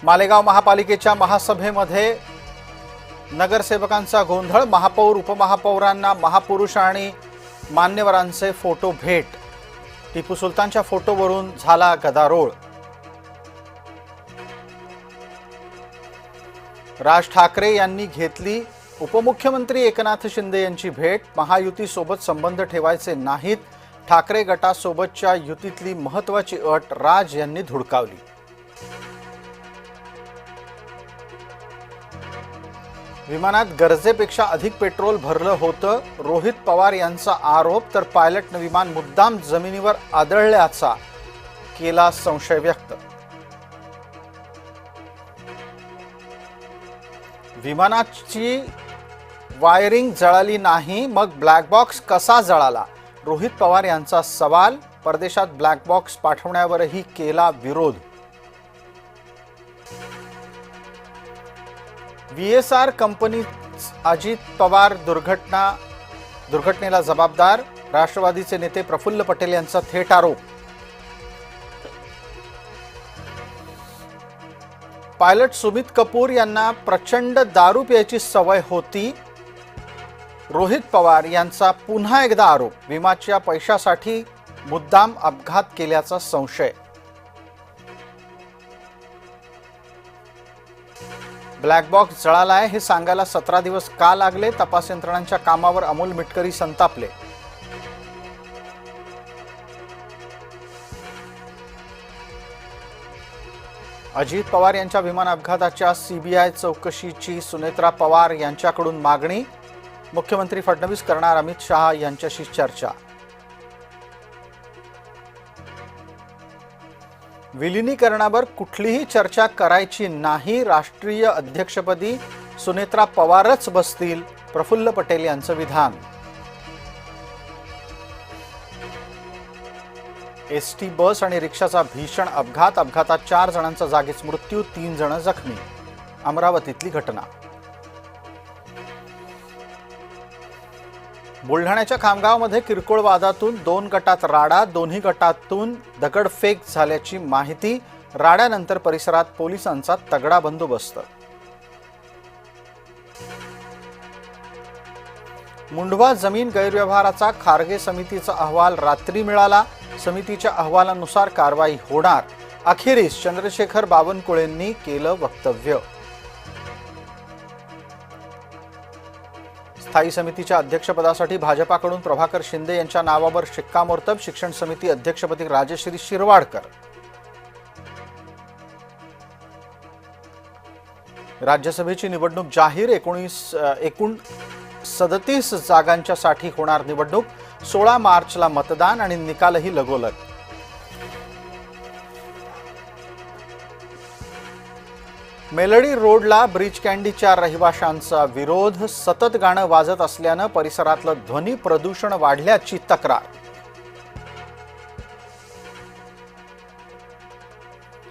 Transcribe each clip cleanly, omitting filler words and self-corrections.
मालेगाव महापालिकेच्या महासभेमध्ये नगरसेवकांचा गोंधळ। महापौर उपमहापौरांना महापुरुष आणि मान्यवरांचे फोटो भेट। टिपू सुलतानच्या फोटोवरून झाला गदारोळ। राज ठाकरे यांनी घेतली उपमुख्यमंत्री एकनाथ शिंदे यांची भेट। महायुतीसोबत संबंध ठेवायचे नाहीत, ठाकरे गटासोबतच्या युतीतली महत्त्वाची अट राज यांनी धुडकावली। विमानात गरजेपेक्षा अधिक पेट्रोल भरलं होतं, रोहित पवार यांचा आरोप। तर पायलटनं विमान मुद्दाम जमिनीवर आदळल्याचा केला संशय व्यक्त। विमानाची वायरिंग जळाली नाही, मग ब्लॅक बॉक्स कसा जळाला? रोहित पवार यांचा सवाल। परदेशात ब्लॅक बॉक्स पाठवण्यावरही केला विरोध। VSR कंपनी अजित पवार दुर्घटनेला जबाबदार। राष्ट्रवादीचे नेते प्रफुल्ल पटेल यांचा थेट आरोप। पायलट सुमित कपूर यांना प्रचंड दारू प्यायची सवय होती। रोहित पवार यांचा पुन्हा एकदा आरोप। विम्याच्या पैशासाठी मुद्दाम अपघात केल्याचा संशय। ब्लॅक बॉक्स जळालाय हे सांगायला 17 दिवस का लागले? तपास यंत्रणांच्या कामावर अमोल मिटकरी संतापले। अजित पवार यांच्या विमान अपघाताच्या CBI चौकशीची सुनेत्रा पवार यांच्याकडून मागणी। मुख्यमंत्री फडणवीस करणार अमित शहा यांच्याशी चर्चा। विलिनीकरणावर कुठलीही चर्चा करायची नाही, राष्ट्रीय अध्यक्षपदी सुनेत्रा पवारच बसतील, प्रफुल्ल पटेल यांचं विधान। ST बस आणि रिक्षाचा भीषण अपघात। अपघातात 4 जणांचा जागीच मृत्यू, 3 जण जखमी। अमरावतीतली घटना। बुलढाण्याच्या खामगावमध्ये किरकोळ वादातून 2 गटात राडा। दोन्ही गटातून दगडफेक झाल्याची माहिती। राड्यानंतर परिसरात पोलिसांचा तगडा बंदोबस्त। मुंढवा जमीन गैरव्यवहाराचा खारगे समितीचा अहवाल रात्री मिळाला। समितीच्या अहवालानुसार कारवाई होणार। अखेरीस चंद्रशेखर बावनकुळेंनी केलं वक्तव्य। स्थायी समितीच्या अध्यक्षपदासाठी भाजपाकडून प्रभाकर शिंदे यांच्या नावावर शिक्कामोर्तब। शिक्षण समिती अध्यक्षपदी राजश्री शिरवाडकर। राज्यसभेची निवडणूक जाहीर। एकूण 37 जागांच्यासाठी होणार निवडणूक। 16 मार्चला मतदान आणि निकालही लगोलग। मेलडी रोडला ब्रिज कॅन्डीच्या रहिवाशांचा विरोध। सतत गाणं वाजत असल्यानं परिसरातलं ध्वनी प्रदूषण वाढल्याची तक्रार।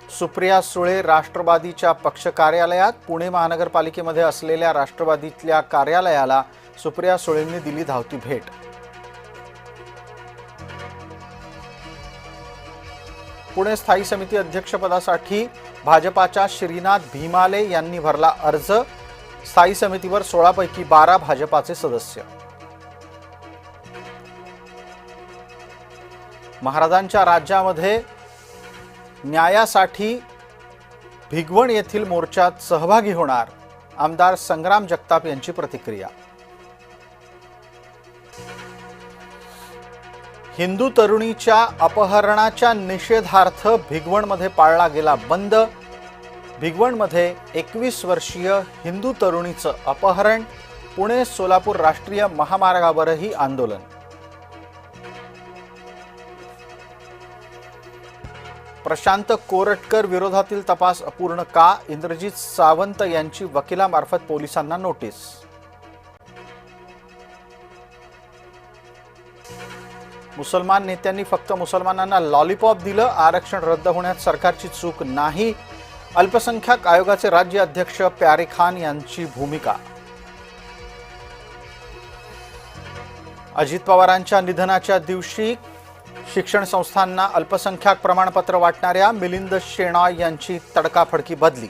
सुप्रिया सुळे राष्ट्रवादीच्या पक्ष कार्यालयात। पुणे महानगरपालिकेमध्ये असलेल्या राष्ट्रवादीतल्या कार्यालयाला सुप्रिया सुळेंनी दिली धावती भेट। पुणे स्थायी समिती अध्यक्षपदासाठी भाजपाच्या श्रीनाथ भीमाले यांनी भरला अर्ज। स्थायी समितीवर 16 पैकी 12 भाजपाचे सदस्य। महाराजांच्या राज्यामध्ये न्यायासाठी भिगवण येथील मोर्चात सहभागी होणार। आमदार संग्राम जगताप यांची प्रतिक्रिया। हिंदू तरुणीच्या अपहरणाच्या निषेधार्थ भिगवणमध्ये पाळला गेला बंद। भिगवणमध्ये 21 वर्षीय हिंदू तरुणीचं अपहरण। पुणे सोलापूर राष्ट्रीय महामार्गावरही आंदोलन। प्रशांत कोरटकर विरोधातील तपास अपूर्ण का? इंद्रजित सावंत यांची वकिलामार्फत पोलिसांना नोटीस। मुसलमान नेत्यांनी फक्त मुसलमानांना लॉलीपॉप दिलं। आरक्षण रद्द होण्यात सरकारची चूक नाही। अल्पसंख्याक आयोगाचे राज्य अध्यक्ष प्यारे खान यांची भूमिका। अजित पवारांच्या निधनाच्या दिवशी शिक्षण संस्थांना अल्पसंख्याक प्रमाणपत्र वाटणाऱ्या मिलिंद शेणॉय यांची तडकाफडकी बदली.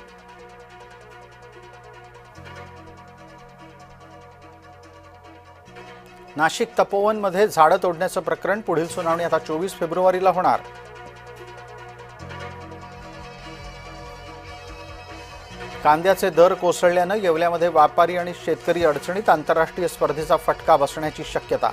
नाशिक तपोवनमध्ये झाडं तोडण्याचं प्रकरण, पुढील सुनावणी आता 24 फेब्रुवारीला होणार. कांद्याचे दर कोसळल्यानं येवल्यामध्ये व्यापारी आणि शेतकरी अडचणीत, आंतरराष्ट्रीय स्पर्धेचा फटका बसण्याची शक्यता.